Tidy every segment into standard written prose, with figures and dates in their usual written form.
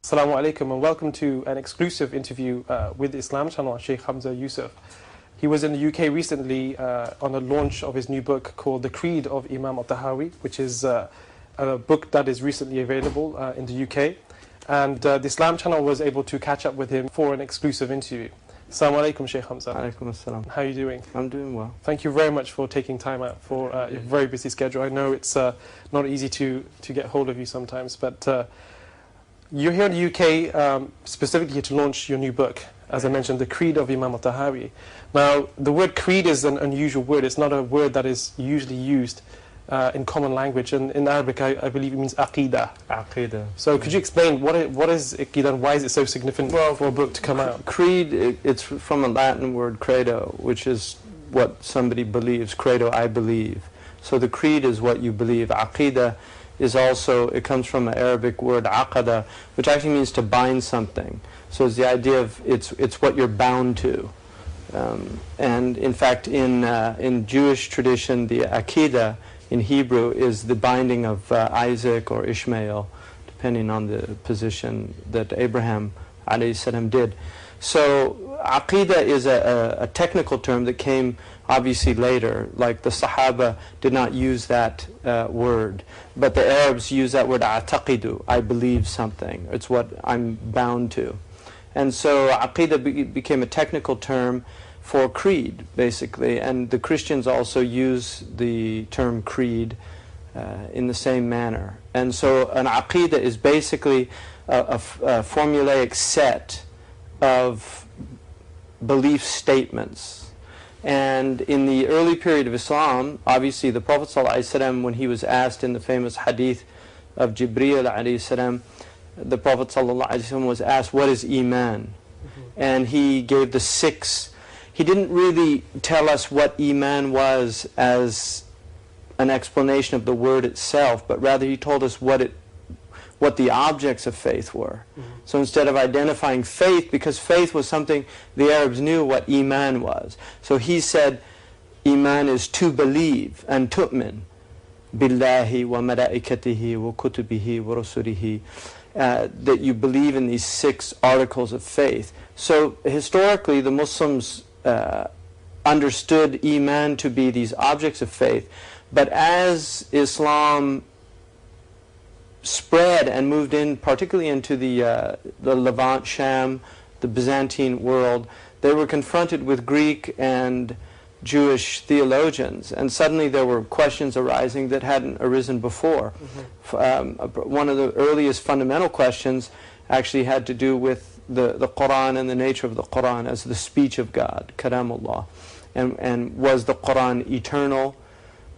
Assalamu alaikum and welcome to an exclusive interview with Islam channel Sheikh Hamza Yusuf. He was in the UK recently on the launch of his new book called The Creed of Imam At-Tahawi, which is a book that is recently available in the UK. And the Islam channel was able to catch up with him for an exclusive interview. Assalamu alaikum, Sheikh Hamza. Alaikum assalam. How are you doing? I'm doing well. Thank you very much for taking time out for your very busy schedule. I know it's not easy to get hold of you sometimes, but you're here in the UK specifically to launch your new book, as I mentioned, The Creed of Imam At-Tahawi. Now, the word creed is an unusual word. It's not a word that is usually used in common language. And in Arabic, I believe it means aqidah. Aqidah. So could you explain what is aqidah and why is it so significant for a book to come out? Creed, it's from a Latin word credo, which is what somebody believes. Credo, I believe. So the creed is what you believe. Aqidah is also, it comes from an Arabic word aqada, which actually means to bind something. So it's the idea of it's what you're bound to. And in fact, in Jewish tradition, the aqidah in Hebrew is the binding of Isaac or Ishmael, depending on the position that Abraham alayhi salam did. So aqidah is a technical term that came obviously later. Like the Sahaba did not use that word, but the Arabs use that word a'taqidu, I believe something. It's what I'm bound to. And so aqidah became a technical term for creed, basically, and the Christians also use the term creed in the same manner. And so an aqidah is basically a formulaic set of belief statements. And in the early period of Islam, obviously the Prophet ﷺ, when he was asked in the famous hadith of Jibreel ﷺ, the Prophet ﷺ was asked, what is Iman? And he gave the 6. He didn't really tell us what Iman was as an explanation of the word itself, but rather he told us what the objects of faith were. So instead of identifying faith, because faith was something the Arabs knew what Iman was. So he said, Iman is to believe, and tu'min, billahi wa malaikatihi wa kutubihi wa rusulihi, that you believe in these 6 articles of faith. So historically the Muslims understood Iman to be these objects of faith, but as Islam spread and moved in, particularly into the Levant, Sham, the Byzantine world, they were confronted with Greek and Jewish theologians, and suddenly there were questions arising that hadn't arisen before. One of the earliest fundamental questions actually had to do with the Quran and the nature of the Quran as the speech of God, kalamullah. And was the Quran eternal?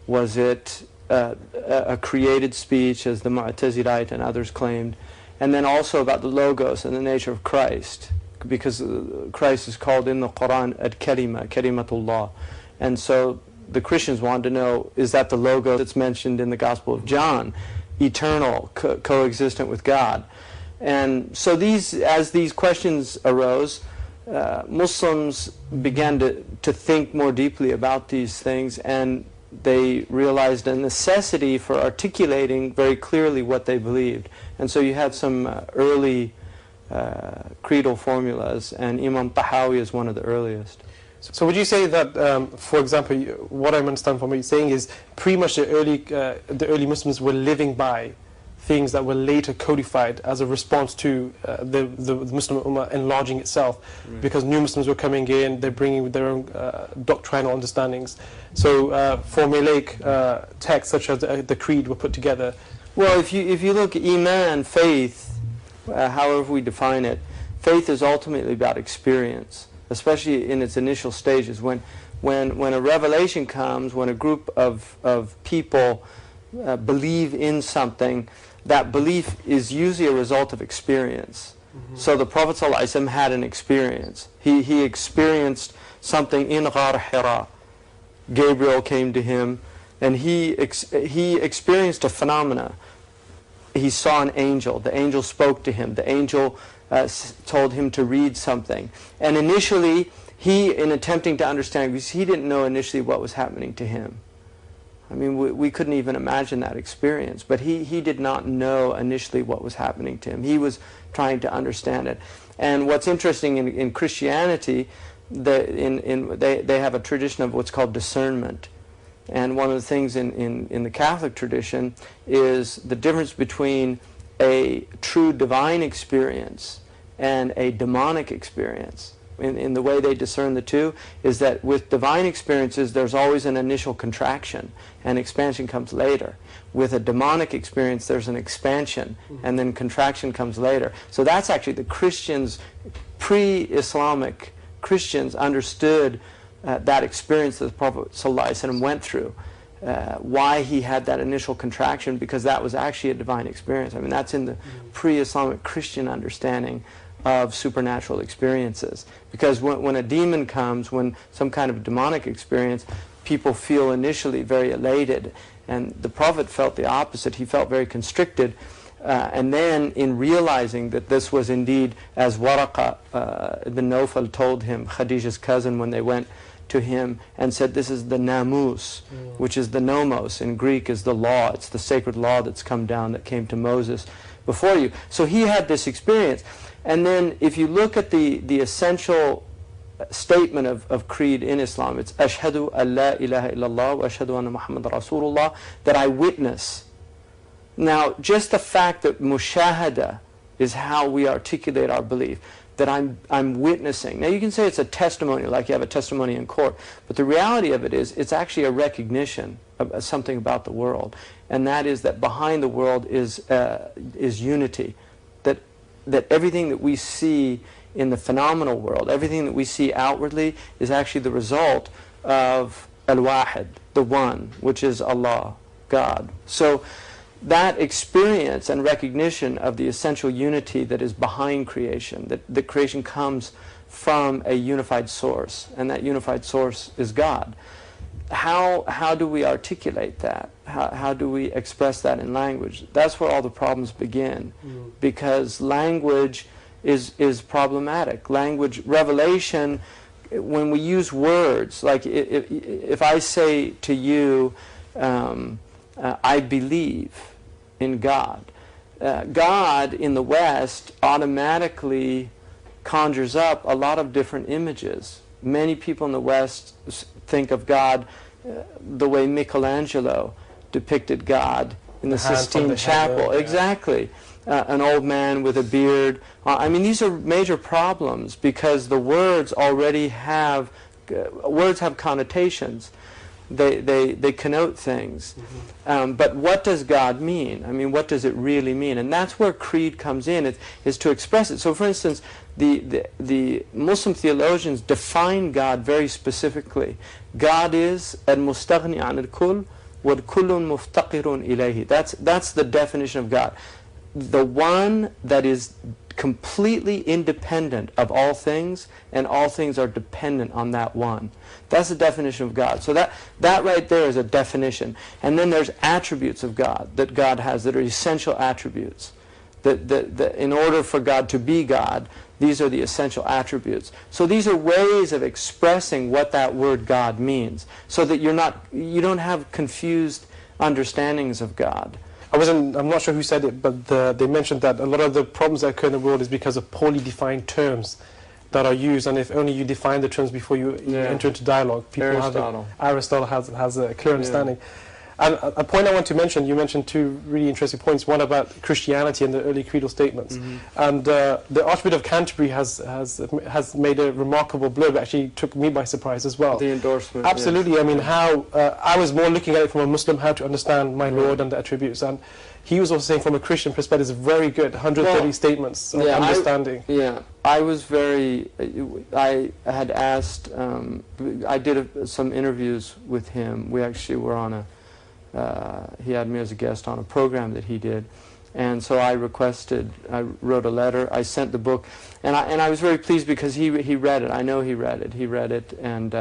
Was it a created speech, as the Mu'tazilite and others claimed? And then also about the Logos and the nature of Christ, because Christ is called in the Quran Al-Kalima, Kalimatullah. And so the Christians wanted to know, is that the Logos that's mentioned in the Gospel of John, eternal, coexistent with God? And so as these questions arose, Muslims began to think more deeply about these things, and they realized a necessity for articulating very clearly what they believed. And so you had some early creedal formulas, and Imam Tahawi is one of the earliest. So would you say that, for example, what I understand from what you're saying is pretty much the early Muslims were living by things that were later codified as a response to the Muslim Ummah enlarging itself, because new Muslims were coming in, they're bringing their own doctrinal understandings. So formulaic texts such as the Creed were put together. Well, if you look at Iman, faith, however we define it, faith is ultimately about experience, especially in its initial stages. When a revelation comes, when a group of people believe in something, that belief is usually a result of experience. So the Prophet ﷺ had an experience. He experienced something in Ghar Hira. Gabriel came to him, and he experienced a phenomena. He saw an angel. The angel spoke to him. The angel told him to read something. And initially, in attempting to understand, because he didn't know initially what was happening to him. I mean, we couldn't even imagine that experience. But he did not know initially what was happening to him. He was trying to understand it. And what's interesting in Christianity, they have a tradition of what's called discernment. And one of the things in the Catholic tradition is the difference between a true divine experience and a demonic experience. In the way they discern the two is that with divine experiences there's always an initial contraction and expansion comes later. With a demonic experience there's an expansion and then contraction comes later. So that's actually the Christians, pre-Islamic Christians understood that experience that the Prophet ﷺ went through. Why he had that initial contraction, because that was actually a divine experience. I mean, that's in the pre-Islamic Christian understanding of supernatural experiences. Because when a demon comes, when some kind of demonic experience, people feel initially very elated. And the Prophet felt the opposite. He felt very constricted. And then in realizing that this was indeed, as Waraqa ibn Nawfal told him, Khadija's cousin, when they went to him and said, this is the namus, which is the nomos, in Greek is the law. It's the sacred law that's come down, that came to Moses before you. So he had this experience. And then if you look at the essential statement of creed in Islam, it's Ashhadu an la ilaha illallah wa ashhadu anna Muhammad Rasulullah, that I witness. Now, just the fact that mushahada is how we articulate our belief, that I'm witnessing. Now you can say it's a testimony, like you have a testimony in court, but the reality of it is it's actually a recognition of something about the world, and that is that behind the world is unity. That everything that we see in the phenomenal world, everything that we see outwardly, is actually the result of al-wahid, the one, which is Allah, God. So that experience and recognition of the essential unity that is behind creation, that creation comes from a unified source, and that unified source is God. How do we articulate that? How do we express that in language? That's where all the problems begin, because language is problematic. Language, revelation, when we use words, like if I say to you, I believe in God. God in the West automatically conjures up a lot of different images. Many people in the West think of God the way Michelangelo depicted God in the Sistine Chapel. Exactly. An old man with a beard. I mean, these are major problems because the words already have connotations. They connote things. But what does God mean? I mean, what does it really mean? And that's where creed comes in, is to express it. So for instance, the Muslim theologians define God very specifically. God is al-mustaghni an al-kull wa kullun muftaqirun ilayhi. That's the definition of God. The one that is completely independent of all things, and all things are dependent on that one. That's the definition of God. So that right there is a definition. And then there's attributes of God that God has that are essential attributes. That in order for God to be God, these are the essential attributes. So these are ways of expressing what that word God means, so that you don't have confused understandings of God. I'm not sure who said it, but they mentioned that a lot of the problems that occur in the world is because of poorly defined terms that are used, and if only you define the terms before you enter into dialogue, Aristotle has a clear understanding. And a point I want to mention, you mentioned two really interesting points, one about Christianity and the early creedal statements. And the Archbishop of Canterbury has made a remarkable blurb that actually took me by surprise as well. The endorsement. Absolutely. I mean, how I was more looking at it from a Muslim, how to understand my Lord and the attributes. And he was also saying from a Christian perspective, it's very good, 130 statements of understanding. I had asked, I did some interviews with him. We actually were on he had me as a guest on a program that he did. And so I wrote a letter, I sent the book, and I was very pleased because he read it. I know he read it, and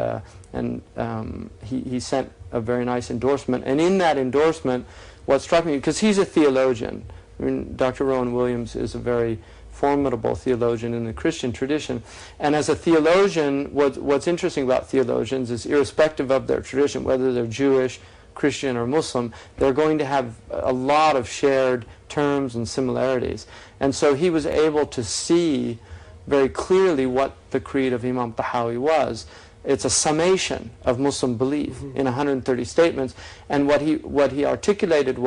he sent a very nice endorsement. And in that endorsement, what struck me, because he's a theologian, I mean, Dr. Rowan Williams is a very formidable theologian in the Christian tradition, and as a theologian, what's interesting about theologians is irrespective of their tradition, whether they're Jewish, Christian or Muslim, they're going to have a lot of shared terms and similarities. And so he was able to see very clearly what the Creed of Imam At-Tahawi was. It's a summation of Muslim belief in 130 statements. And what he articulated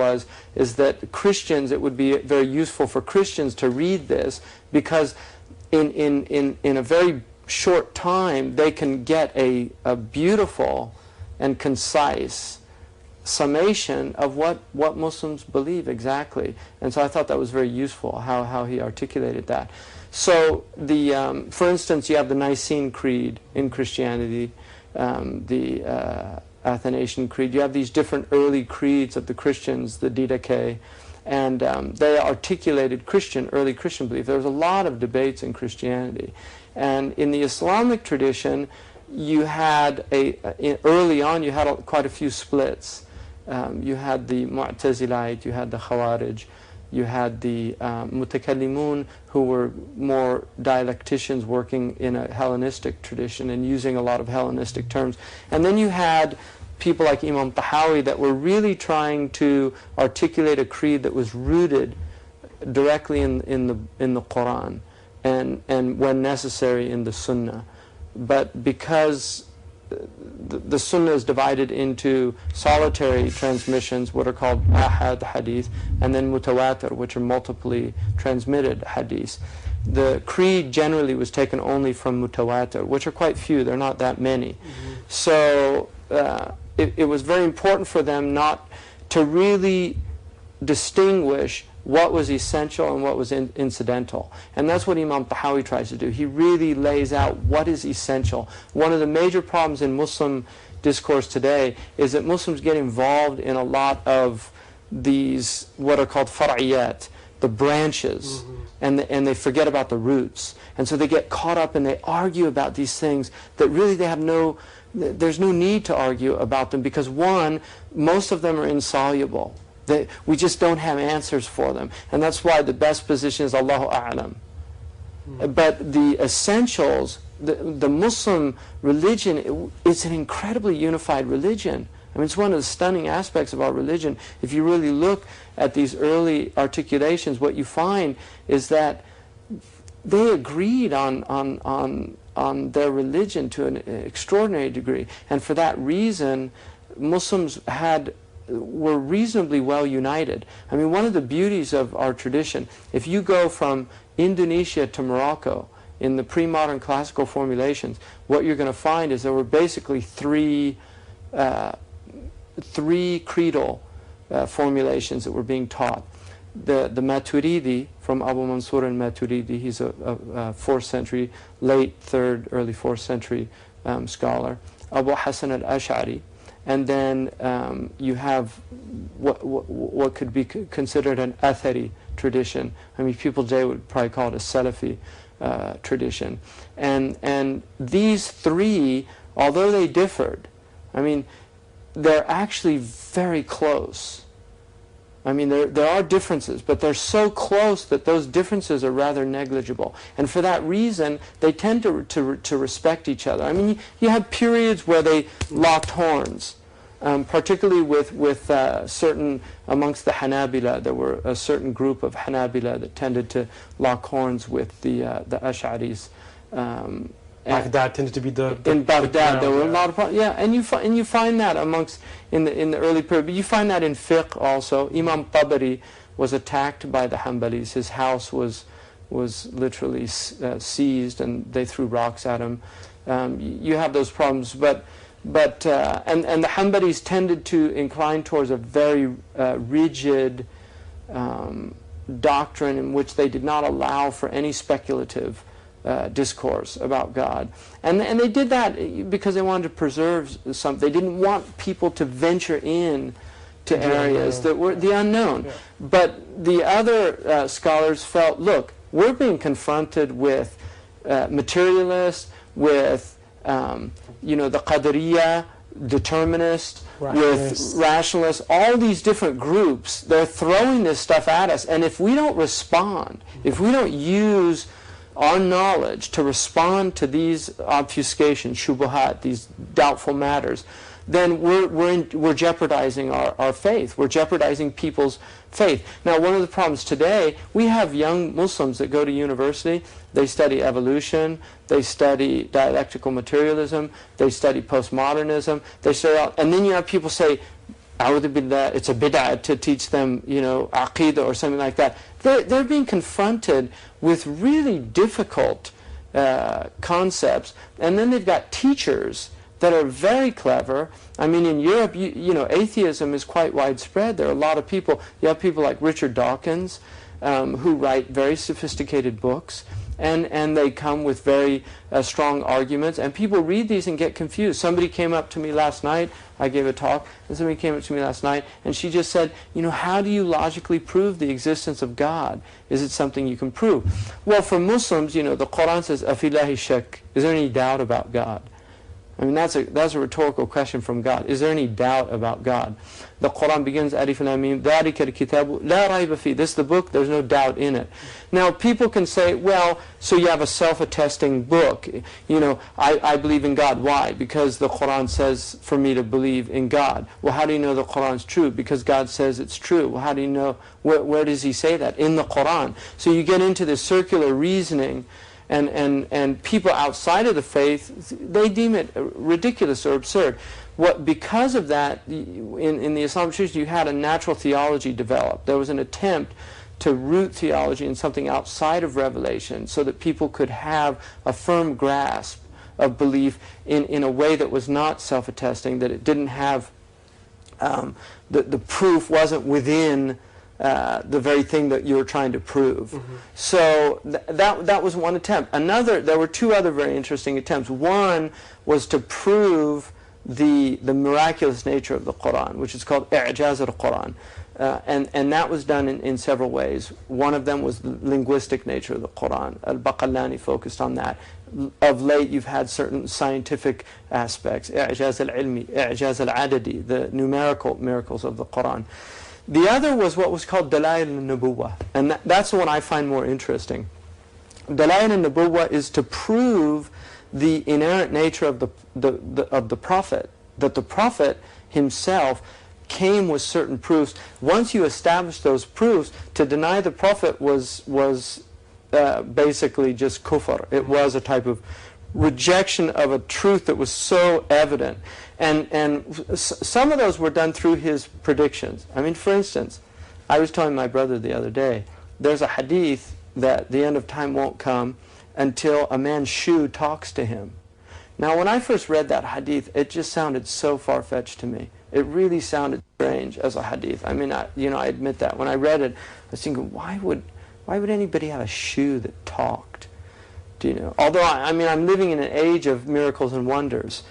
is that Christians, it would be very useful for Christians to read this, because in a very short time they can get a beautiful and concise summation of what Muslims believe exactly. And so I thought that was very useful, how he articulated that. So, for instance, you have the Nicene Creed in Christianity, the Athanasian Creed. You have these different early creeds of the Christians, the Didache, and they articulated early Christian belief. There was a lot of debates in Christianity. And in the Islamic tradition, you had early on, you had quite a few splits. You had the Mu'tazilite, you had the Khawarij, you had the Mutakallimun, who were more dialecticians working in a Hellenistic tradition and using a lot of Hellenistic terms. And then you had people like Imam At-Tahawi that were really trying to articulate a creed that was rooted directly in the Quran and when necessary in the Sunnah. But because the Sunnah is divided into solitary transmissions, what are called ahad hadith, and then mutawatir, which are multiply transmitted hadiths. The creed generally was taken only from mutawatir, which are quite few, they're not that many. So it was very important for them not to really distinguish what was essential and what was incidental. And that's what Imam At-Tahawi tries to do. He really lays out what is essential. One of the major problems in Muslim discourse today is that Muslims get involved in a lot of these, what are called far'iyat, the branches, and they forget about the roots. And so they get caught up and they argue about these things that really there's no need to argue about them, because one, most of them are insoluble. We just don't have answers for them. And that's why the best position is Allahu A'lam. But the essentials, the Muslim religion, it's an incredibly unified religion. I mean, it's one of the stunning aspects of our religion. If you really look at these early articulations, what you find is that they agreed on their religion to an extraordinary degree. And for that reason, Muslims were reasonably well united. I mean, one of the beauties of our tradition, if you go from Indonesia to Morocco in the pre-modern classical formulations, what you're going to find is there were basically three creedal formulations that were being taught. The Maturidi, from Abu Mansur al-Maturidi, he's a 4th century, late 3rd, early 4th century scholar. Abu Hassan al-Ash'ari. And then you have what could be considered an Athari tradition. I mean, people today would probably call it a Salafi tradition. And these three, although they differed, I mean, they're actually very close. I mean, there are differences, but they're so close that those differences are rather negligible. And for that reason, they tend to respect each other. I mean, you have periods where they locked horns, particularly with certain, amongst the Hanabila, there were a certain group of Hanabila that tended to lock horns with the Ash'aris. Baghdad tended to be in Baghdad there were a lot of problems. Yeah, and you find that amongst in the early period. But you find that in fiqh also. Imam Tabari was attacked by the Hanbalis. His house was literally seized, and they threw rocks at him. You have those problems, but the Hanbalis tended to incline towards a very rigid doctrine in which they did not allow for any speculative discourse about God. And they did that because they wanted to preserve something. They didn't want people to venture in to areas that were the unknown. Yeah. But the other scholars felt, look, we're being confronted with materialists, with the Qadariyah, determinists, with rationalists, all these different groups. They're throwing this stuff at us. And if we don't respond, if we don't use our knowledge to respond to these obfuscations, shubuhat, these doubtful matters, then we're jeopardizing our faith. We're jeopardizing people's faith. Now, one of the problems today, we have young Muslims that go to university, they study evolution, they study dialectical materialism, they study postmodernism, they study, and then you have people say, "A'udhu billah, it's a bid'ah to teach them, aqeedah or something like that." They're being confronted with really difficult concepts, and then they've got teachers that are very clever. I mean, in Europe, atheism is quite widespread. There are a lot of people. You have people like Richard Dawkins, who write very sophisticated books, and they come with very strong arguments, and people read these and get confused. Somebody came up to me last night, I gave a talk, and somebody came up to me last night, and she just said, how do you logically prove the existence of God? Is it something you can prove? Well, for Muslims, the Quran says, "Afillahi shak." Is there any doubt about God? I mean, that's a rhetorical question from God. Is there any doubt about God? The Quran begins, Alif Lam Mim, ذَلِكَ الْكِتَابُ لَا رَيْبَ فِيهِ. This is the book, there's no doubt in it. Now, people can say, well, so you have a self-attesting book. I believe in God. Why? Because the Quran says for me to believe in God. Well, how do you know the Quran's true? Because God says it's true. Well, how do you know? Where does He say that? In the Quran. So you get into this circular reasoning, and people outside of the faith, they deem it ridiculous or absurd. Because of that, in the Islamic tradition, you had a natural theology develop. There was an attempt to root theology in something outside of revelation so that people could have a firm grasp of belief in a way that was not self-attesting, that it didn't have, the proof wasn't within the very thing that you were trying to prove. Mm-hmm. So that was one attempt. There were two other very interesting attempts. One was to prove the miraculous nature of the Quran, which is called i'jaz al-Quran. And that was done in several ways. One of them was the linguistic nature of the Quran. Al-Baqallani focused on that. Of late, you've had certain scientific aspects, i'jaz al-ilmi, i'jaz al-adadi, the numerical miracles of the Quran. The other was what was called Dalail al-Nubuwwah, and that's the one I find more interesting. Dalail al-Nubuwwah is to prove the inherent nature of the Prophet, that the Prophet himself came with certain proofs. Once you establish those proofs, to deny the Prophet was basically just kufr. It was a type of rejection of a truth that was so evident. And some of those were done through his predictions. I mean, for instance, I was telling my brother the other day, there's a hadith that the end of time won't come until a man's shoe talks to him. Now, when I first read that hadith, it just sounded so far-fetched to me. It really sounded strange as a hadith. I mean, I admit that. When I read it, I was thinking, why would anybody have a shoe that talked? Although, I'm living in an age of miracles and wonders.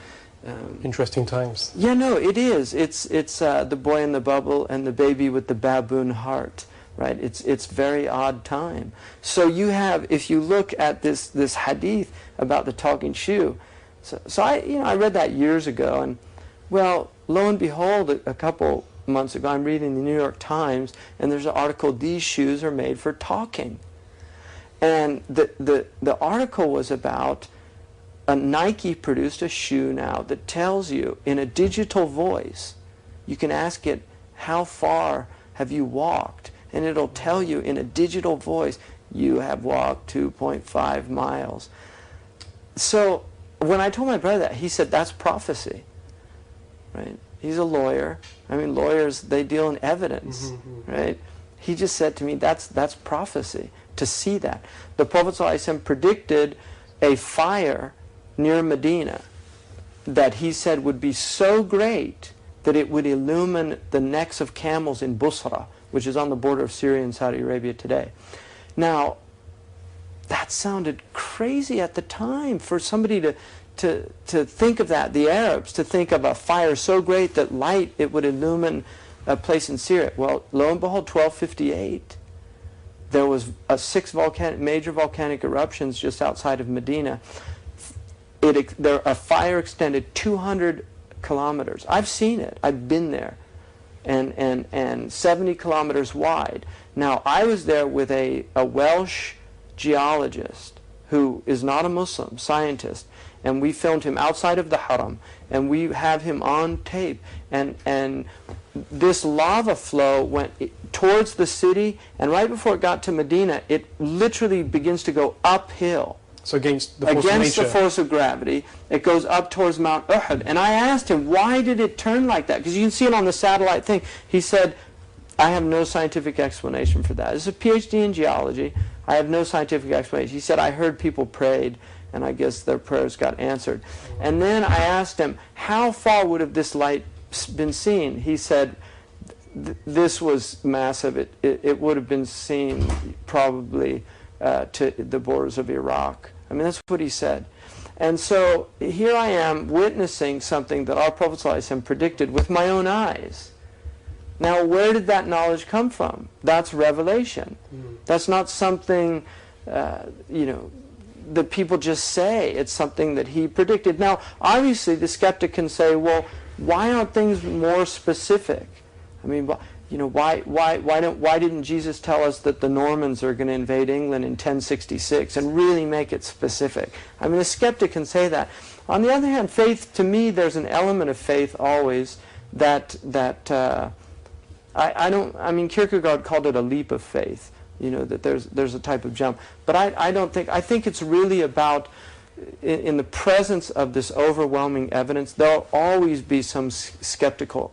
Interesting times. Yeah, no, it is. It's the boy in the bubble and the baby with the baboon heart, right? It's very odd time. So you have, if you look at this hadith about the talking shoe, so I read that years ago, and well, lo and behold, a couple months ago, I'm reading the New York Times, and there's an article, "These shoes are made for talking," and the article was about. Nike produced a shoe now that tells you in a digital voice, you can ask it, how far have you walked? And it'll tell you in a digital voice, you have walked 2.5 miles. So when I told my brother that, he said, that's prophecy, right? He's a lawyer. I mean, lawyers, they deal in evidence, right? He just said to me, that's prophecy, to see that. The Prophet ﷺ predicted a fire near Medina that he said would be so great that it would illumine the necks of camels in Busra, which is on the border of Syria and Saudi Arabia today. Now, that sounded crazy at the time for somebody to think of that, the Arabs, to think of a fire so great that it would illumine a place in Syria. Well, lo and behold, 1258, there was six major volcanic eruptions just outside of Medina. A fire extended 200 kilometers. I've seen it. I've been there. And 70 kilometers wide. Now, I was there with a Welsh geologist who is not a Muslim, scientist, and we filmed him outside of the haram, and we have him on tape, and this lava flow went towards the city, and right before it got to Medina, it literally begins to go uphill. So against the force of Against the nature. force of gravity, it goes up towards Mount Uhud. And I asked him, why did it turn like that? Because you can see it on the satellite thing. He said, I have no scientific explanation for that. This is a PhD in geology. I have no scientific explanation. He said, I heard people prayed, and I guess their prayers got answered. And then I asked him, how far would have this light been seen? He said, this was massive. It would have been seen probably to the borders of Iraq. I mean, that's what he said. And so here I am witnessing something that our Prophet ﷺ predicted with my own eyes. Now, where did that knowledge come from? That's revelation. That's not something, that people just say. It's something that he predicted. Now, obviously, the skeptic can say, well, why aren't things more specific? I mean, why didn't Jesus tell us that the Normans are going to invade England in 1066 and really make it specific? I mean, a skeptic can say that. On the other hand, faith, to me, there's an element of faith always that Kierkegaard called it a leap of faith, that there's a type of jump. But I think it's really about, in the presence of this overwhelming evidence, there'll always be some skeptical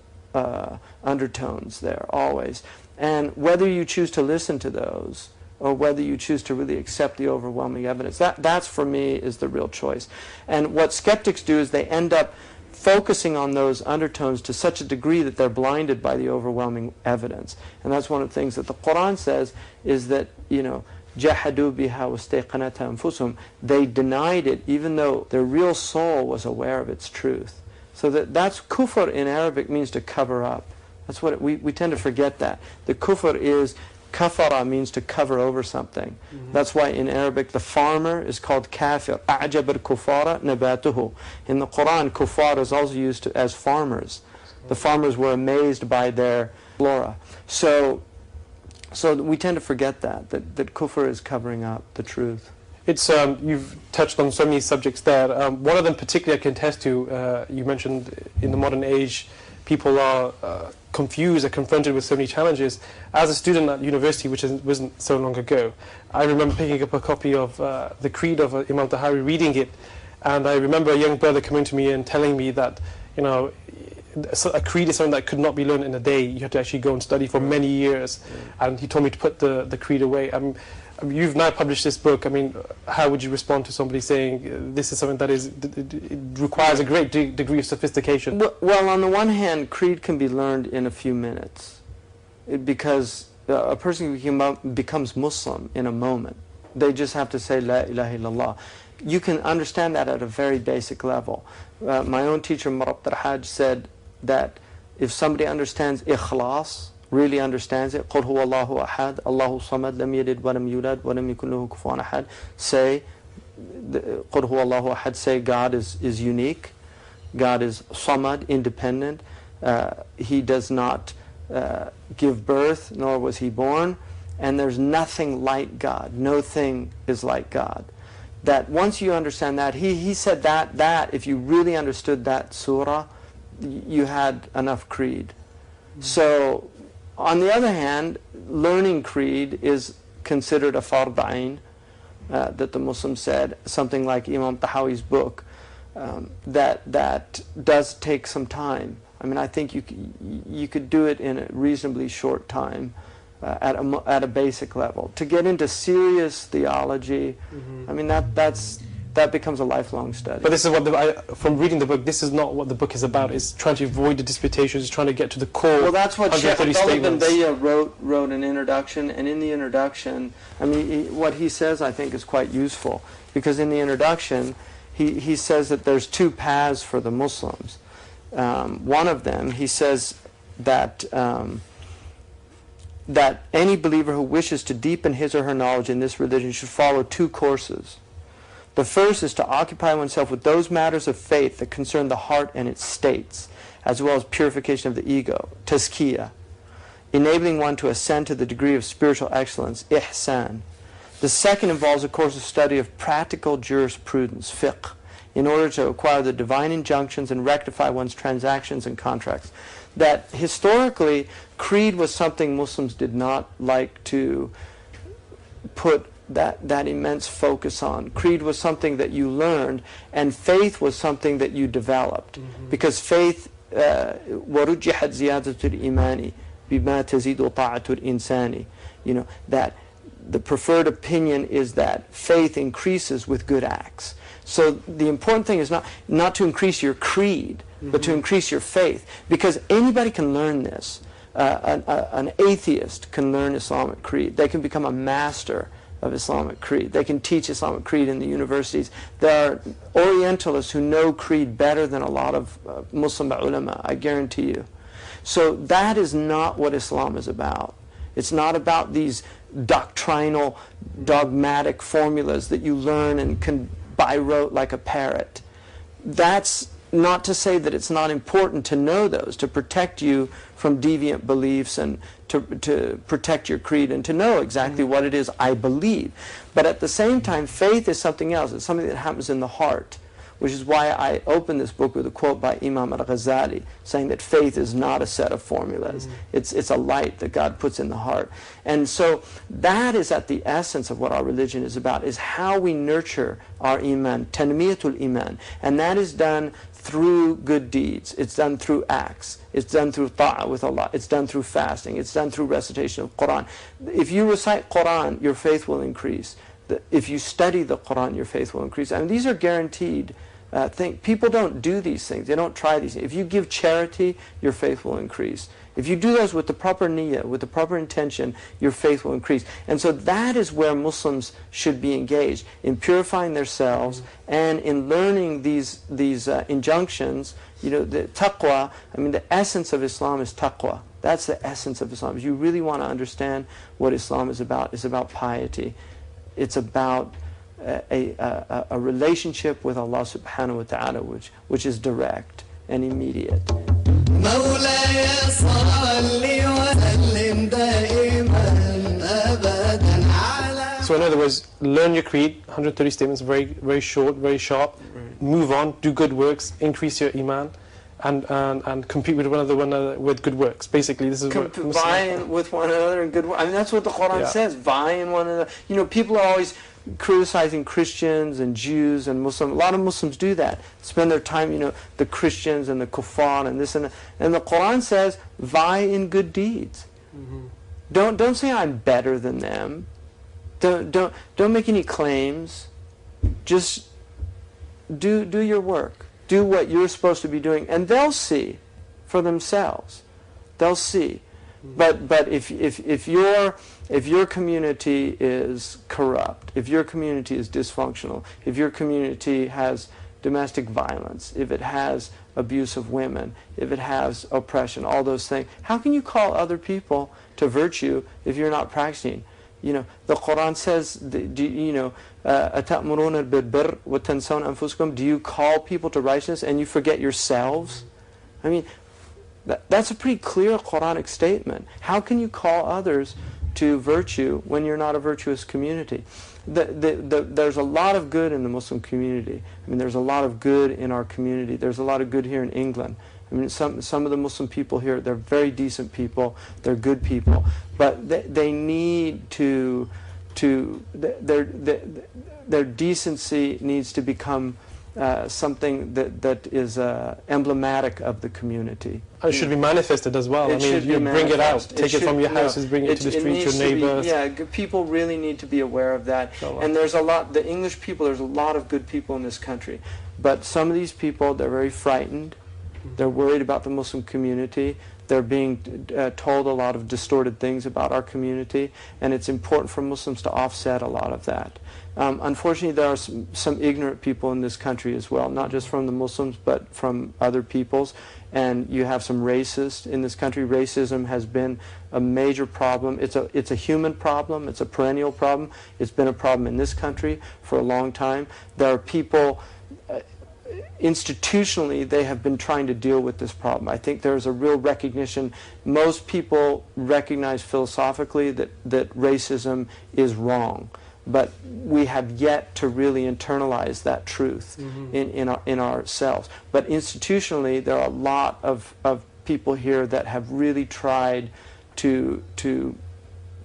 undertones there, always. And whether you choose to listen to those or whether you choose to really accept the overwhelming evidence, that's for me is the real choice. And what skeptics do is they end up focusing on those undertones to such a degree that they're blinded by the overwhelming evidence. And that's one of the things that the Quran says, is that, جَحَدُوا بِهَا وَاسْتَيْقَنَتْهَا أَنفُسُهُمْ, they denied it even though their real soul was aware of its truth. So that's kufr in Arabic, means to cover up. That's what we tend to forget that. The kufr is, kafara means to cover over something. That's why in Arabic the farmer is called kafir. أَعْجَبَ الْكُفَارَ نَبَاتُهُ. In the Quran, kufar is also used as farmers. The farmers were amazed by their flora. So we tend to forget that kufr is covering up the truth. It's you've touched on so many subjects there. One of them particularly I can attest to. You mentioned in the modern age, people are confused, are confronted with so many challenges. As a student at university, which wasn't so long ago, I remember picking up a copy of the Creed of Imam At-Tahawi, reading it, and I remember a young brother coming to me and telling me that, a creed is something that could not be learned in a day. You had to actually go and study for many years, and he told me to put the creed away. You've now published this book. I mean, how would you respond to somebody saying this is something that it requires a great degree of sophistication? Well, on the one hand, creed can be learned in a few minutes, because a person becomes Muslim in a moment. They just have to say La ilaha illallah. You can understand that at a very basic level. My own teacher, Murabit al-Hajj, said that if somebody understands ikhlas, really understands it, قُلْ هُوَ اللَّهُ أَحَدْ اللَّهُ صَمَدْ لَمْ يَلِدْ وَلَمْ يُولَدْ وَلَمْ يَكُنْ لَهُ كُفُوًا أَحَدٌ, say, قُلْ هُوَ اللَّهُ أَحَدْ, say God is unique, God is samad, independent, He does not give birth, nor was He born, and there's nothing like God, no thing is like God. That once you understand that, he said that if you really understood that surah, you had enough creed. So, on the other hand, learning creed is considered a fard ayn, that the Muslims said, something like Imam At-Tahawi's book, that does take some time. I mean, I think you could do it in a reasonably short time, at a basic level. To get into serious theology, I mean, that becomes a lifelong study. But this is what from reading the book, this is not what the book is about. It's trying to avoid the disputations, it's trying to get to the core. Well, that's what Sheikh 130 bin Bayyah wrote an introduction, and in the introduction, I mean, what he says I think is quite useful, because in the introduction, he says that there's two paths for the Muslims. One of them, he says that that any believer who wishes to deepen his or her knowledge in this religion should follow two courses. The first is to occupy oneself with those matters of faith that concern the heart and its states, as well as purification of the ego, tazkiyah, enabling one to ascend to the degree of spiritual excellence, ihsan. The second involves a course of study of practical jurisprudence, fiqh, in order to acquire the divine injunctions and rectify one's transactions and contracts. That historically, creed was something Muslims did not like to put that immense focus on. Creed was something that you learned, and faith was something that you developed. Because faith, وَرُجِّحَتْ زِيَادَةُ الْإِيمَانِ بِمَا تَزِيدُ طَاعَةُ الْإِنسَانِ. That the preferred opinion is that faith increases with good acts. So the important thing is not to increase your creed, but to increase your faith. Because anybody can learn this. An atheist can learn Islamic creed. They can become a master of Islamic creed. They can teach Islamic creed in the universities. There are Orientalists who know creed better than a lot of Muslim ulama, I guarantee you. So that is not what Islam is about. It's not about these doctrinal, dogmatic formulas that you learn and can by rote like a parrot. That's not to say that it's not important to know those, to protect you from deviant beliefs and to protect your creed and to know exactly what it is I believe. But at the same time, faith is something else. It's something that happens in the heart, which is why I opened this book with a quote by Imam Al-Ghazali saying that faith is not a set of formulas. It's a light that God puts in the heart. And so that is at the essence of what our religion is about, is how we nurture our iman, tanmiyatul iman. And that is done through good deeds. It's done through acts. It's done through ta'ah with Allah. It's done through fasting. It's done through recitation of Quran. If you recite Quran, your faith will increase. If you study the Quran, your faith will increase. I mean, these are guaranteed things. People don't do these things. They don't try these things. If you give charity, your faith will increase. If you do those with the proper niyyah, with the proper intention, your faith will increase. And so that is where Muslims should be engaged, in purifying themselves and in learning these injunctions. The taqwa, I mean, the essence of Islam is taqwa. That's the essence of Islam. If you really want to understand what Islam is about piety. It's about a relationship with Allah subhanahu wa ta'ala which is direct and immediate. So in other words, learn your creed, 130 statements, very, very short, very sharp. Move on, do good works, increase your iman, and compete with one another with good works. Basically, this is what vying with one another in good works. I mean, that's what the Quran says. Vying one another. People are always criticizing Christians and Jews and Muslims. A lot of Muslims do that. Spend their time, the Christians and the kuffar and this and that. And the Quran says, vie in good deeds. Don't say I'm better than them. Don't make any claims. Just do your work. Do what you're supposed to be doing, and they'll see for themselves. They'll see. But if your community is corrupt, if your community is dysfunctional, if your community has domestic violence, if it has abuse of women, if it has oppression, all those things, how can you call other people to virtue if you're not practicing? The Quran says, أَتَأْمُرُونَ بِالْبِرِّ وَتَنْسَوْنَ أَنفُسَكُمْ. Do you call people to righteousness and you forget yourselves? I mean, that's a pretty clear Quranic statement. How can you call others to virtue when you're not a virtuous community? There's a lot of good in the Muslim community. I mean, there's a lot of good in our community. There's a lot of good here in England. I mean, some of the Muslim people here, they're very decent people. They're good people, but they need their decency needs to become something that is emblematic of the community. It should be manifested as well. I mean, you bring it out, take it from your houses, bring it to the streets, your neighbors. People really need to be aware of that. And there's a lot, the English people, there's a lot of good people in this country. But some of these people, they're very frightened. They're worried about the Muslim community. They're being told a lot of distorted things about our community, and it's important for Muslims to offset a lot of that. Unfortunately, there are some ignorant people in this country as well, not just from the Muslims, but from other peoples. And you have some racists in this country. Racism has been a major problem. It's a human problem. It's a perennial problem. It's been a problem in this country for a long time. There are people... institutionally, they have been trying to deal with this problem. I think there's a real recognition. Most people recognize philosophically that racism is wrong. but we have yet to really internalize that truth in ourselves. But institutionally, there are a lot of people here that have really tried to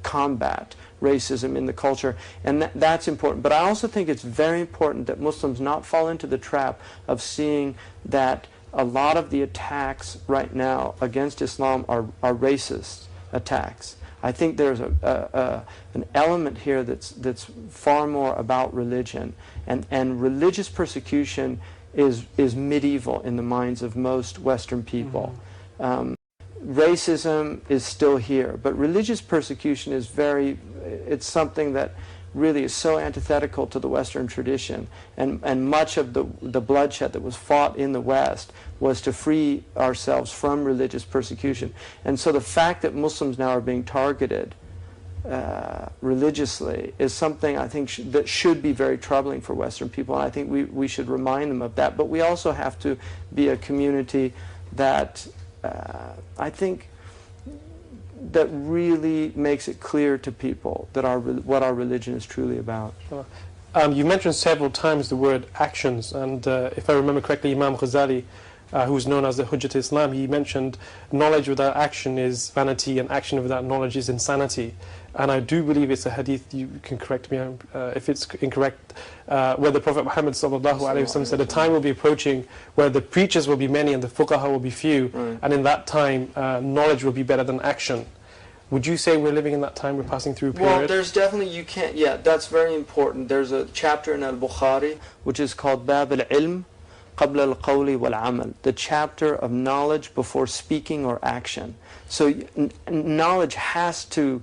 combat racism in the culture, and that's important. But I also think it's very important that Muslims not fall into the trap of seeing that a lot of the attacks right now against Islam are racist attacks. I think there's an element here that's far more about religion, and religious persecution is medieval in the minds of most Western people. Racism is still here, but religious persecution is it's something that really is so antithetical to the Western tradition, and much of the bloodshed that was fought in the West was to free ourselves from religious persecution. And so the fact that Muslims now are being targeted religiously is something I think that should be very troubling for Western people, and I think we should remind them of that. But we also have to be a community that I think that really makes it clear to people that what our religion is truly about. You mentioned several times the word actions, and if I remember correctly, Imam Ghazali, who's known as the Hujjat Islam, he mentioned knowledge without action is vanity, and action without knowledge is insanity. And I do believe it's a hadith, you can correct me if it's incorrect, where the Prophet Muhammad ﷺ said a time will be approaching where the preachers will be many and the fuqaha will be few, and in that time knowledge will be better than action. Would you say we're living in that time, we're passing through a period? Well, there's definitely, that's very important. There's a chapter in Al-Bukhari which is called Bab al-Ilm Qabla al-Qawli wal-Amal, the chapter of knowledge before speaking or action. So knowledge has to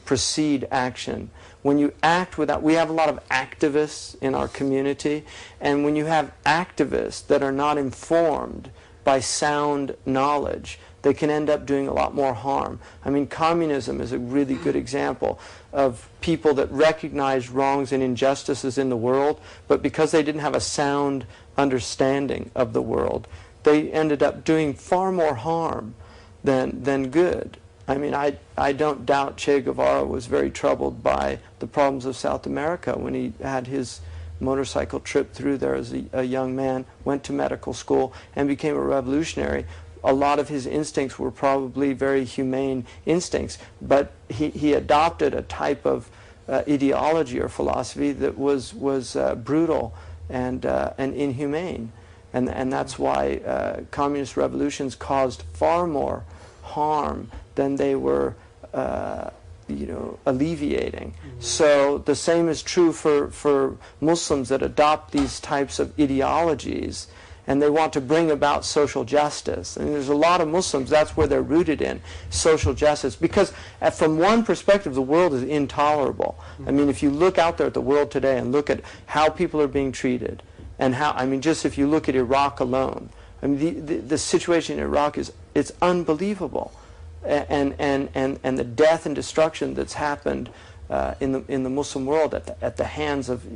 precede action. When you act without, we have a lot of activists in our community, and when you have activists that are not informed by sound knowledge, they can end up doing a lot more harm. I mean, communism is a really good example of people that recognized wrongs and injustices in the world, but because they didn't have a sound understanding of the world, they ended up doing far more harm than good. I mean, I don't doubt Che Guevara was very troubled by the problems of South America when he had his motorcycle trip through there as a young man, went to medical school, and became a revolutionary. A lot of his instincts were probably very humane instincts, but he adopted a type of ideology or philosophy that was brutal and inhumane. And that's why communist revolutions caused far more harm than they were alleviating. So the same is true for Muslims that adopt these types of ideologies, and they want to bring about social justice. And there's a lot of Muslims, that's where they're rooted in, social justice. Because from one perspective, the world is intolerable. I mean, if you look out there at the world today and look at how people are being treated, and how, I mean, just if you look at Iraq alone, I mean, the situation in Iraq it's unbelievable. And the death and destruction that's happened in the Muslim world at the hands of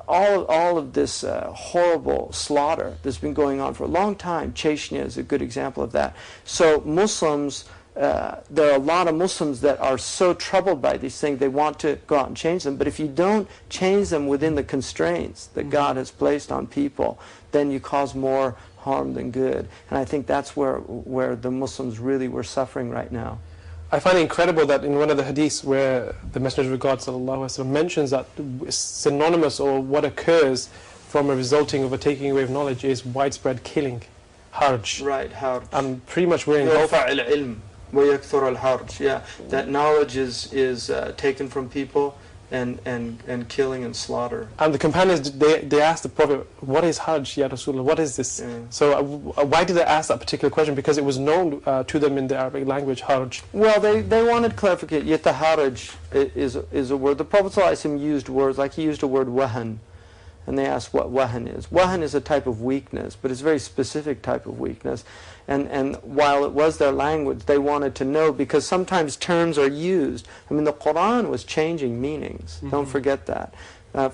all of this horrible slaughter that's been going on for a long time. Chechnya is a good example of that. So Muslims, there are a lot of Muslims that are so troubled by these things they want to go out and change them. But if you don't change them within the constraints that God has placed on people, then you cause more harm than good. And I think that's where the Muslims really were suffering right now. I find it incredible that in one of the hadiths where the Messenger of God ﷺ mentions that synonymous, or what occurs from a resulting of a taking away of knowledge, is widespread killing, harj. Right, harj. And pretty much we're in that knowledge is taken from people and killing and slaughter. And the companions, they asked the Prophet, what is Hajj, Ya Rasulullah, what is this? Yeah. So why did they ask that particular question? Because it was known to them in the Arabic language, Hajj. Well, they wanted clarification. Yet the Hajj is a word. The Prophet ﷺ used words, like he used a word wahan, and they asked what wahan is. Wahan is a type of weakness, but it's a very specific type of weakness. And while it was their language, they wanted to know, because sometimes terms are used. I mean, the Quran was changing meanings. Don't forget that.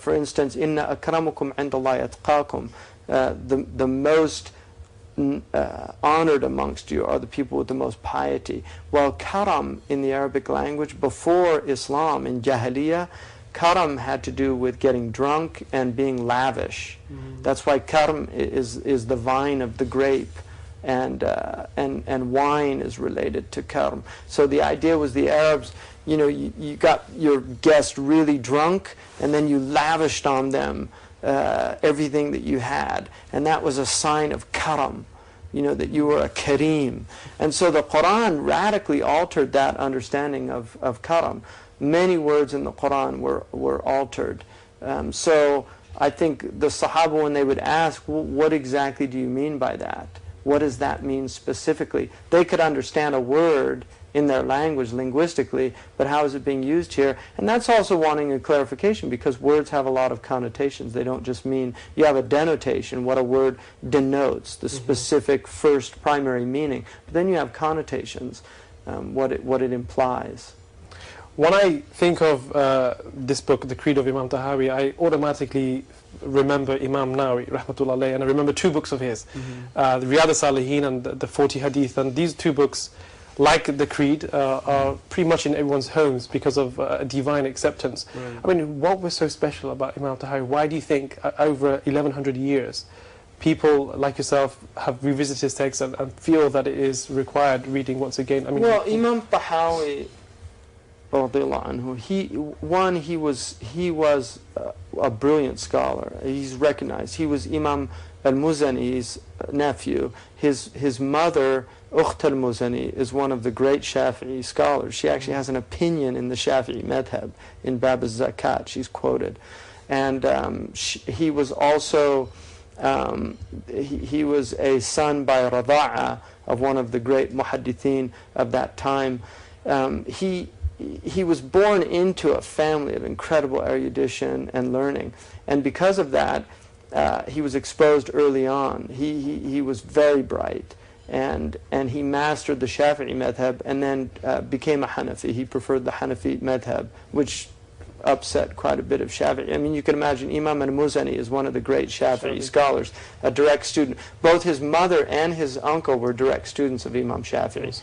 For instance, Inna akramakum indallahi atqakum. The most honored amongst you are the people with the most piety. Well, karam in the Arabic language before Islam, in Jahiliyyah, karam had to do with getting drunk and being lavish. That's why karam is the vine of the grape, and wine is related to karam. So the idea was the Arabs, you got your guest really drunk, and then you lavished on them everything that you had, and that was a sign of karam, that you were a kareem. And so the Quran radically altered that understanding of karam. Many words in the Quran were altered. So I think the Sahaba, when they would ask, well, what exactly do you mean by that? What does that mean specifically? They could understand a word in their language linguistically, but how is it being used here? And that's also wanting a clarification, because words have a lot of connotations. They don't just mean, you have a denotation, what a word denotes, the specific first primary meaning, but then you have connotations, what it implies. When I think of this book, The Creed of Imam At-Tahawi, I automatically remember Imam Nawawi, rahmatullah alayhi, and I remember two books of his, the Riyadh al-Salihin and the 40 Hadith. And these two books, like the Creed, are pretty much in everyone's homes because of divine acceptance. Right. I mean, what was so special about Imam At-Tahawi? Why do you think over 1100 years people like yourself have revisited his text and feel that it is required reading once again? I mean, well, Imam At-Tahawi, he was a brilliant scholar. He's recognized. He was Imam al-Muzani's nephew. His mother, Ukht al-Muzani, is one of the great Shafi'i scholars. She actually has an opinion in the Shafi'i madhab in Bab al-Zakat. She's quoted. And he was also he was a son by Rada'a of one of the great muhaddithin of that time. He was born into a family of incredible erudition and learning, and because of that, he was exposed early on. He was very bright, and he mastered the Shafi'i madhab, and then became a Hanafi. He preferred the Hanafi madhab, which upset quite a bit of Shafi'i. I mean, you can imagine Imam al-Muzani is one of the great Shafi'i scholars, a direct student. Both his mother and his uncle were direct students of Imam Shafi'i.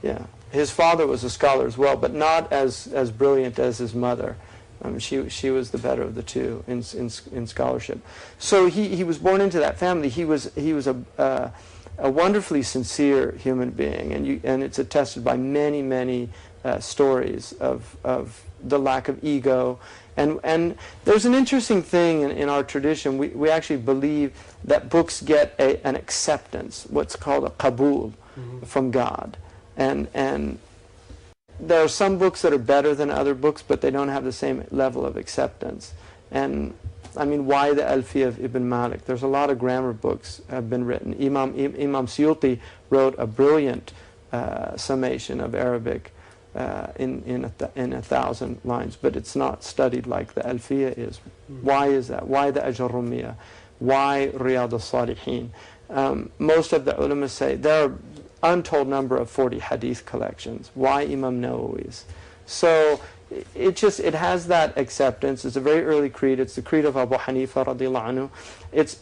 Yeah. His father was a scholar as well, but not as brilliant as his mother. She was the better of the two in scholarship. So he was born into that family. He was a wonderfully sincere human being, and it's attested by many stories of the lack of ego. And there's an interesting thing in our tradition. We actually believe that books get an acceptance, what's called a qabul, from God. And there are some books that are better than other books, but they don't have the same level of acceptance. And I mean, why the Alfiya of Ibn Malik? There's a lot of grammar books have been written. Imam Suyuti wrote a brilliant summation of Arabic in 1,000 lines, but it's not studied like the Alfiya is. Why is that? Why the Ajurrumiya? Why Riyadh al-Salihin? Most of the ulama say there are untold number of 40 hadith collections. Why Imam Nawawi's? So it has that acceptance. It's a very early creed. It's the creed of Abu Hanifa radiallahu anhu.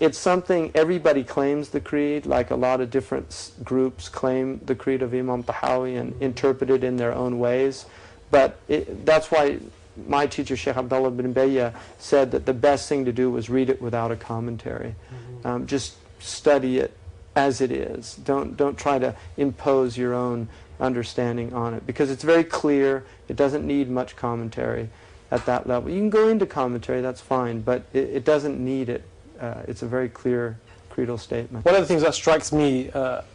It's something everybody claims the creed, like a lot of different groups claim the creed of Imam At-Tahawi and interpret it in their own ways. But that's why my teacher Sheikh Abdullah bin Bayya said that the best thing to do was read it without a commentary. Just study it as it is. Don't try to impose your own understanding on it, because it's very clear. It doesn't need much commentary at that level. You can go into commentary, that's fine, but it doesn't need it. It's a very clear creedal statement. One of the things that strikes me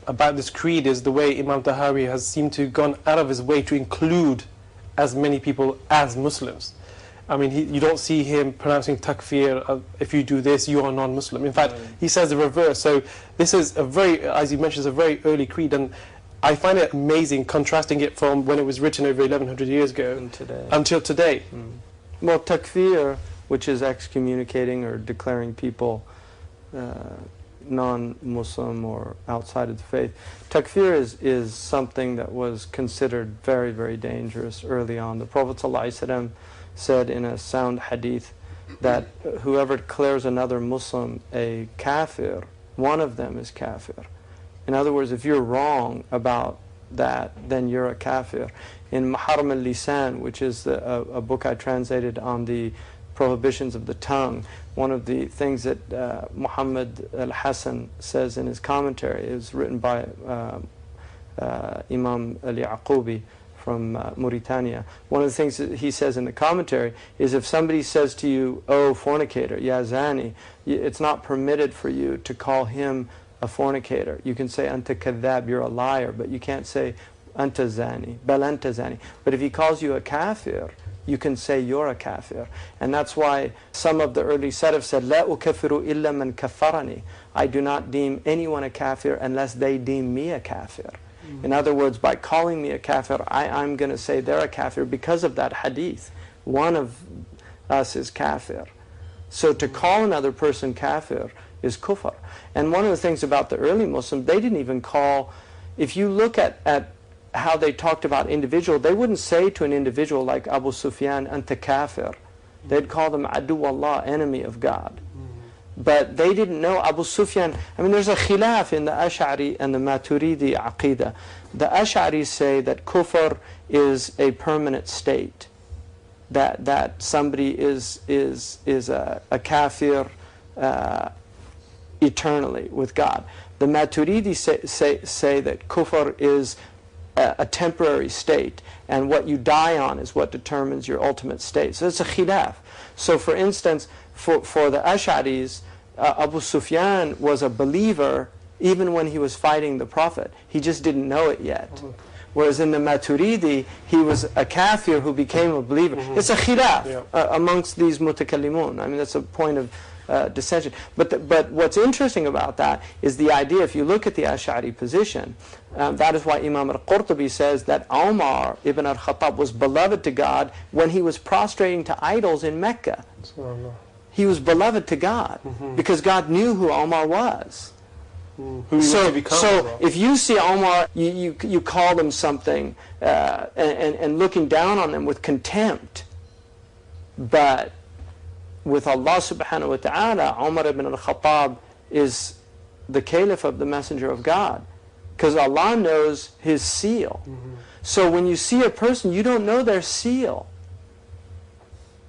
about this creed is the way Imam At-Tahawi has seemed to have gone out of his way to include as many people as Muslims. I mean, you don't see him pronouncing takfir, if you do this, you are non-Muslim. In fact, he says the reverse. So this is a very, as you mentioned, a very early creed, and I find it amazing contrasting it from when it was written over 1100 years ago until today. Well, takfir, which is excommunicating or declaring people non-Muslim or outside of the faith, takfir is something that was considered very, very dangerous early on. The Prophet ﷺ said in a sound hadith that whoever declares another Muslim a kafir, one of them is kafir. In other words, if you're wrong about that, then you're a kafir. In Maharam al-Lisan, which is a book I translated on the prohibitions of the tongue, one of the things that Muhammad al-Hasan says in his commentary, is written by Imam al-Yaqubi from Mauritania. One of the things that he says in the commentary is, if somebody says to you, "Oh, fornicator, ya zani," it's not permitted for you to call him a fornicator. You can say anta kadhab, you're a liar, but you can't say anta zani, bal anta zani. But if he calls you a kafir, you can say you're a kafir. And that's why some of the early Salaf said, "La ukaffiru illa man kaffarani." I do not deem anyone a kafir unless they deem me a kafir. In other words, by calling me a kafir, I'm going to say they're a kafir because of that hadith. One of us is kafir. So to call another person kafir is kufr. And one of the things about the early Muslims, they didn't even call, if you look at how they talked about individual, they wouldn't say to an individual like Abu Sufyan, "Anta kafir." They'd call them Adu Allah, enemy of God. But they didn't know Abu Sufyan. I mean, there's a khilaf in the Ash'ari and the Maturidi Aqidah. The Ash'aris say that kufr is a permanent state, that somebody is a kafir eternally with God. The Maturidi say that kufr is a temporary state, and what you die on is what determines your ultimate state. So it's a khilaf. So for instance, for the Ash'aris, Abu Sufyan was a believer even when he was fighting the Prophet. He just didn't know it yet. Whereas in the Maturidi, he was a kafir who became a believer. It's a khilaf amongst these mutakallimun. I mean, that's a point of dissension. But what's interesting about that is the idea, if you look at the Ash'ari position, that is why Imam al-Qurtubi says that Umar ibn al-Khattab was beloved to God when he was prostrating to idols in Mecca. He was beloved to God because God knew who Umar was. So if you see Umar, you call them something and looking down on them with contempt. But with Allah subhanahu wa ta'ala, Umar ibn al-Khattab is the caliph of the Messenger of God, because Allah knows his seal. So when you see a person, you don't know their seal.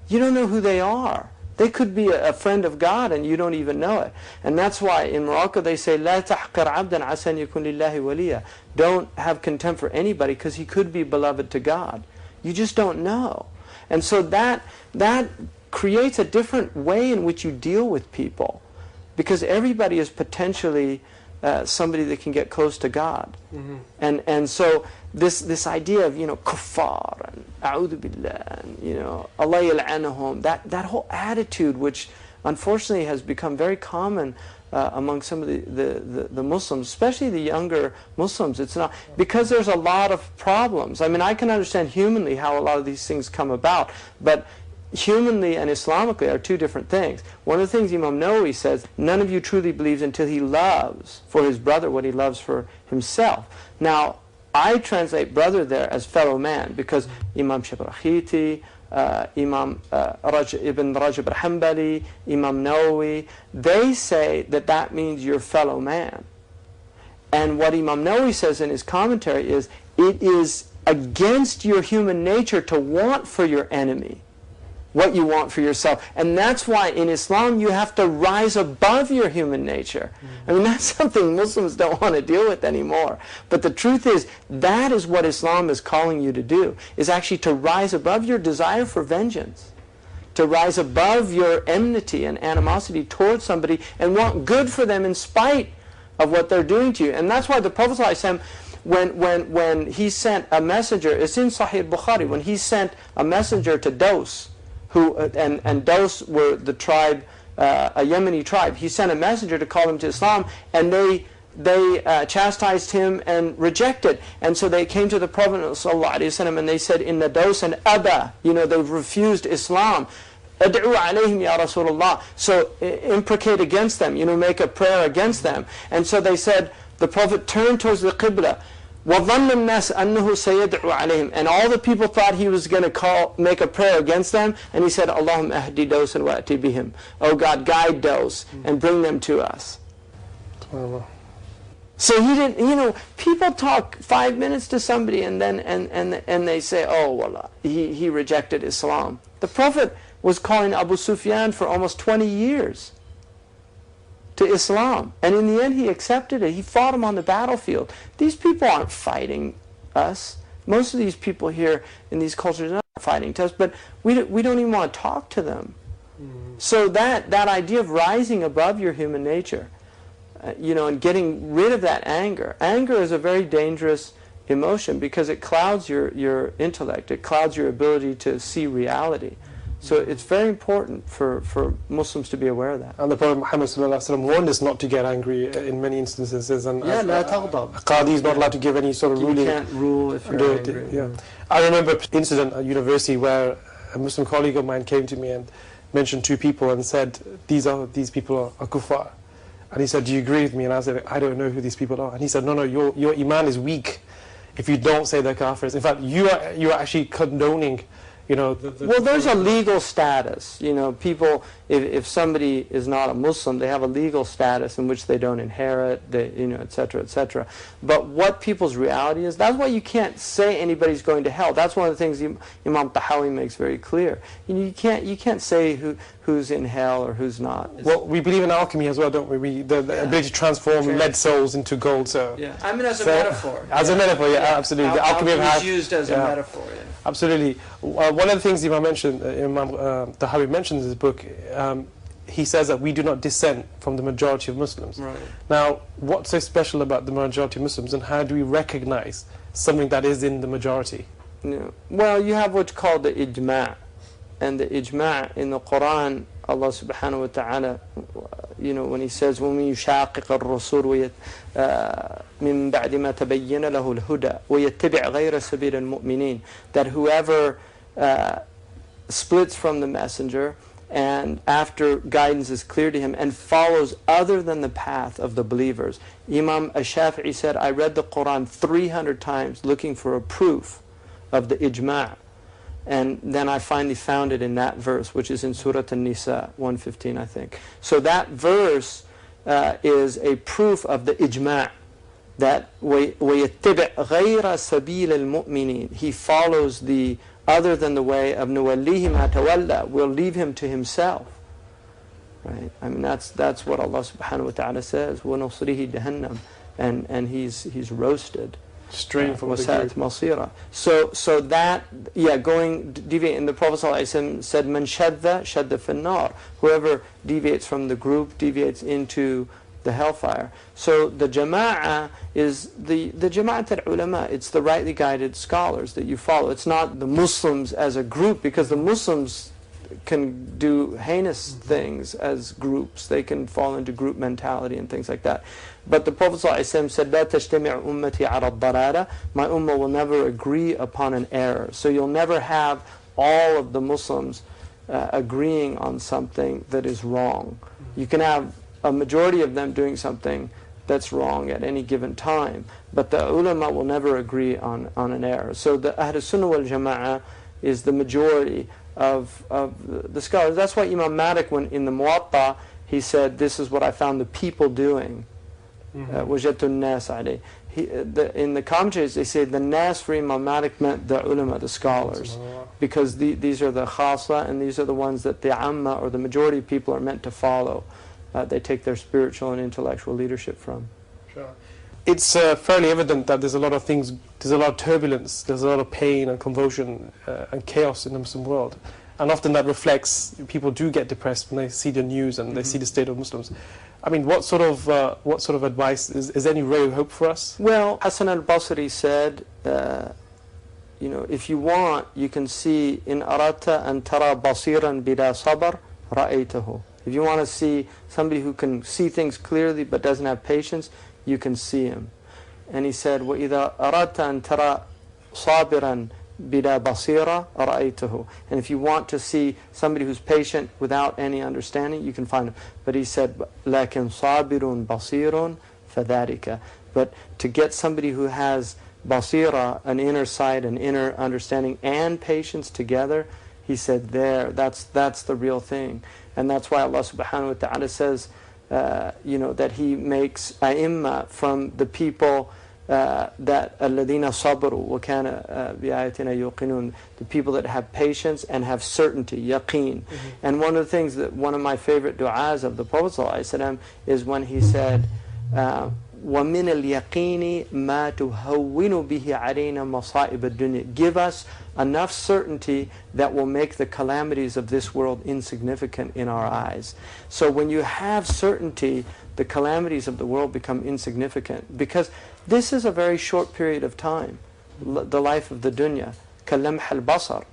You don't know who they are. They could be a friend of God and you don't even know it. And that's why in Morocco they say, "La tahqir abdan asan yakun lillahi waliya." Don't have contempt for anybody because he could be beloved to God. You just don't know. And so that creates a different way in which you deal with people, because everybody is potentially somebody that can get close to God. And so this idea of, kuffar and a'udhu billah and, Allah yal'anahum, that whole attitude, which unfortunately has become very common among some of the Muslims, especially the younger Muslims. It's not, because there's a lot of problems. I mean, I can understand humanly how a lot of these things come about, but humanly and Islamically are two different things. One of the things Imam Nawawi says, none of you truly believes until he loves for his brother what he loves for himself. Now, I translate brother there as fellow man, because Imam Shabrakhiti, Imam Ibn Rajab al-Hanbali, Imam Nawawi, they say that means your fellow man. And what Imam Nawawi says in his commentary is, it is against your human nature to want for your enemy what you want for yourself. And that's why in Islam you have to rise above your human nature. I mean, that's something Muslims don't want to deal with anymore. But the truth is, that is what Islam is calling you to do, is actually to rise above your desire for vengeance, to rise above your enmity and animosity towards somebody and want good for them in spite of what they're doing to you. And that's why the Prophet ﷺ, when he sent a messenger, it's in Sahih Bukhari, when he sent a messenger to Daws, and Daws were the tribe, a Yemeni tribe. He sent a messenger to call them to Islam, and they chastised him and rejected. And so they came to the Prophet ﷺ and they said, "Inna Dawsan Aba," they've refused Islam. "Ad'u alayhim ya Rasulullah." So imprecate against them, make a prayer against them. And so they said, the Prophet turned towards the Qibla. وَظَنَّ النَّاسِ أَنَّهُ سَيَدْعُ عَلَيْهِمْ. And all the people thought he was going to make a prayer against them. And he said, "Allahumma ahdi Dawsan wa ati bihim." Oh God, guide Daws and bring them to us. So he didn't, people talk 5 minutes to somebody and then and they say, oh, well, he rejected Islam. The Prophet was calling Abu Sufyan for almost 20 years to Islam. And in the end, he accepted it. He fought him on the battlefield. These people aren't fighting us. Most of these people here in these cultures are not fighting us, but we don't even want to talk to them. So that idea of rising above your human nature, and getting rid of that anger. Anger is a very dangerous emotion because it clouds your intellect. It clouds your ability to see reality. So it's very important for Muslims to be aware of that. And the Prophet Muhammad ﷺ warned us not to get angry in many instances. And لا تغضب. Qadi is not allowed to give any sort of ruling. You can't rule if you're angry. Yeah. I remember an incident at university where a Muslim colleague of mine came to me and mentioned two people and said, these people are kuffar. And he said, do you agree with me? And I said, I don't know who these people are. And he said, no, your iman is weak if you don't say they're kafirs. In fact, you are actually condoning, well, there's a legal status. People, if somebody is not a Muslim, they have a legal status in which they don't inherit, et cetera, et cetera. But what people's reality is, that's why you can't say anybody's going to hell. That's one of the things Imam At-Tahawi makes very clear. You can't say who's in hell or who's not. Well, we believe in alchemy as well, don't we? The ability to transform lead souls into gold. So yeah, I mean as a metaphor. As a metaphor, absolutely. The alchemy is used as a metaphor. Yeah. Absolutely. One of the things Imam Tahawi mentions in his book, he says that we do not dissent from the majority of Muslims. Right. Now, what's so special about the majority of Muslims, and how do we recognize something that is in the majority? Yeah. Well, you have what's called the ijma'. And the ijma' in the Quran, Allah subhanahu wa ta'ala, when he says, وَمِن يُشَاقِقَ الرَّسُولُ مِن بَعْدِ مَا تَبَيَّنَ لَهُ الْهُدَى وَيَتَّبِعْ غَيْرَ سَبِيلِ الْمُؤْمِنِينَ, that whoever splits from the messenger and after guidance is clear to him and follows other than the path of the believers. Imam Ash-Shafi'i said, I read the Quran 300 times looking for a proof of the ijma'. And then I finally found it in that verse, which is in Surah An-Nisa 115, I think. So that verse is a proof of the ijma', that وَيَتَّبِعْ غَيْرَ سَبِيلِ الْمُؤْمِنِينَ, he follows the other than the way of نُوَلِّهِ مَا تَوَلَّى, we'll leave him to himself. Right? I mean, that's what Allah subhanahu wa ta'ala says, وَنُصْرِهِ جَهَنَّمْ, and he's roasted. Straying from the masira. So that, deviate. And the Prophet ﷺ said, "Man shadda fin-nar." Whoever deviates from the group deviates into the hellfire. So the jama'ah is the jama'at al-ulama. It's the rightly guided scholars that you follow. It's not the Muslims as a group, because the Muslims can do heinous things as groups. They can fall into group mentality and things like that. But the Prophet ﷺ said, لا تجتمع أمتي على الضلالة, my ummah will never agree upon an error. So you'll never have all of the Muslims agreeing on something that is wrong. You can have a majority of them doing something that's wrong at any given time, but the ulama will never agree on an error. So the Ahl Sunnah wal Jama'ah is the majority of the scholars. That's why Imam Malik, when in the Muwatta, he said, this is what I found the people doing. وَجَدْتُ النَّاسَ عَلَيْهِ. In the commentaries, they say the nas for Imam Malik meant the ulama, the scholars, because these are the khasa, and these are the ones that the amma, or the majority of people, are meant to follow. They take their spiritual and intellectual leadership from. Sure. It's fairly evident that there's a lot of things, there's a lot of turbulence, there's a lot of pain and convulsion and chaos in the Muslim world. And often that reflects, people do get depressed when they see the news and they see the state of Muslims. I mean, what sort of advice, is any ray of hope for us? Well, Hassan al-Basri said, if you want, you can see, in arata an tara basiran bila sabr ra'aytahu. If you want to see somebody who can see things clearly but doesn't have patience, you can see him. And he said, وَإِذَا أَرَدْتَ أَن تَرَى صَابِرًا بِلَا بَصِيرًا رَأَيْتَهُ. And if you want to see somebody who's patient without any understanding, you can find him. But he said, لَكِنْ صَابِرٌ بَصِيرٌ فَذَلِكَ. But to get somebody who has basira, an inner sight, an inner understanding, and patience together, he said, that's the real thing. And that's why Allah subhanahu wa ta'ala says, that he makes a'imma from the people that الَّذِينَ صَبْرُوا وَكَانَ بِآيَاتِنَا يُوقِنُونَ, the people that have patience and have certainty, yaqeen. And one of the things that one of my favorite du'as of the Prophet ﷺ is when he said, وَمِنَ الْيَقِينِ مَا تُهَوِّنُ بِهِ عَلَيْنَا مَصَائِبَ الدُّنْيَا. Give us enough certainty that will make the calamities of this world insignificant in our eyes. So when you have certainty, the calamities of the world become insignificant, because this is a very short period of time, the life of the dunya. كَلَمْحَ الْبَصَرِ.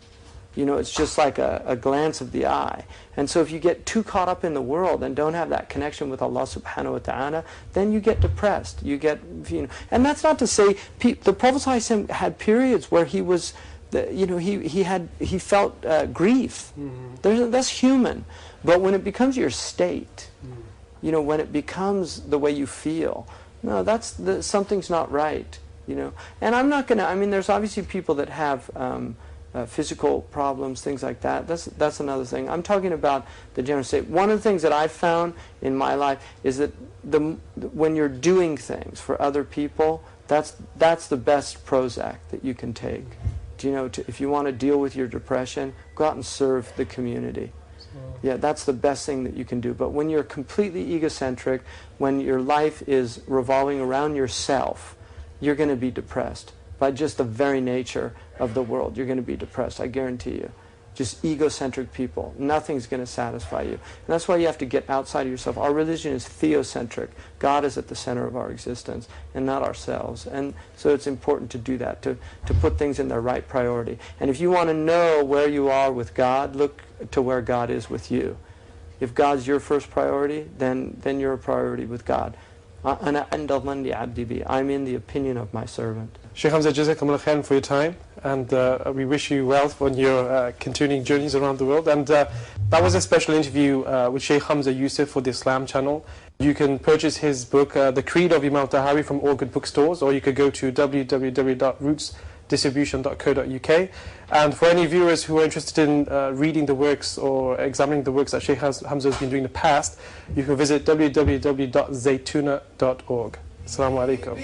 It's just like a glance of the eye. And so if you get too caught up in the world and don't have that connection with Allah subhanahu wa ta'ala, then you get depressed. You get, and that's not to say, the Prophet ﷺ had periods where he was, he felt grief. That's human. But when it becomes your state, when it becomes the way you feel, no, something's not right. And I'm not going to, there's obviously people that have physical problems, things like that. That's another thing. I'm talking about the general state. One of the things that I've found in my life is that when you're doing things for other people, that's the best Prozac that you can take. If you want to deal with your depression, go out and serve the community. Yeah, that's the best thing that you can do. But when you're completely egocentric, when your life is revolving around yourself, you're going to be depressed. By just the very nature of the world, you're going to be depressed, I guarantee you. Just egocentric people. Nothing's going to satisfy you. And that's why you have to get outside of yourself. Our religion is theocentric. God is at the center of our existence and not ourselves. And so it's important to do that, to put things in their right priority. And if you want to know where you are with God, look to where God is with you. If God's your first priority, then you're a priority with God. I'm in the opinion of my servant. Shaykh Hamza, jazakumullah khairan for your time, and we wish you well on your continuing journeys around the world. And that was a special interview with Shaykh Hamza Yusuf for the Islam channel. You can purchase his book, The Creed of Imam At-Tahawi, from all good bookstores, or you could go to www.rootsdistribution.co.uk. And for any viewers who are interested in reading the works or examining the works that Shaykh Hamza has been doing in the past, you can visit www.zaytuna.org. Assalamu alaikum.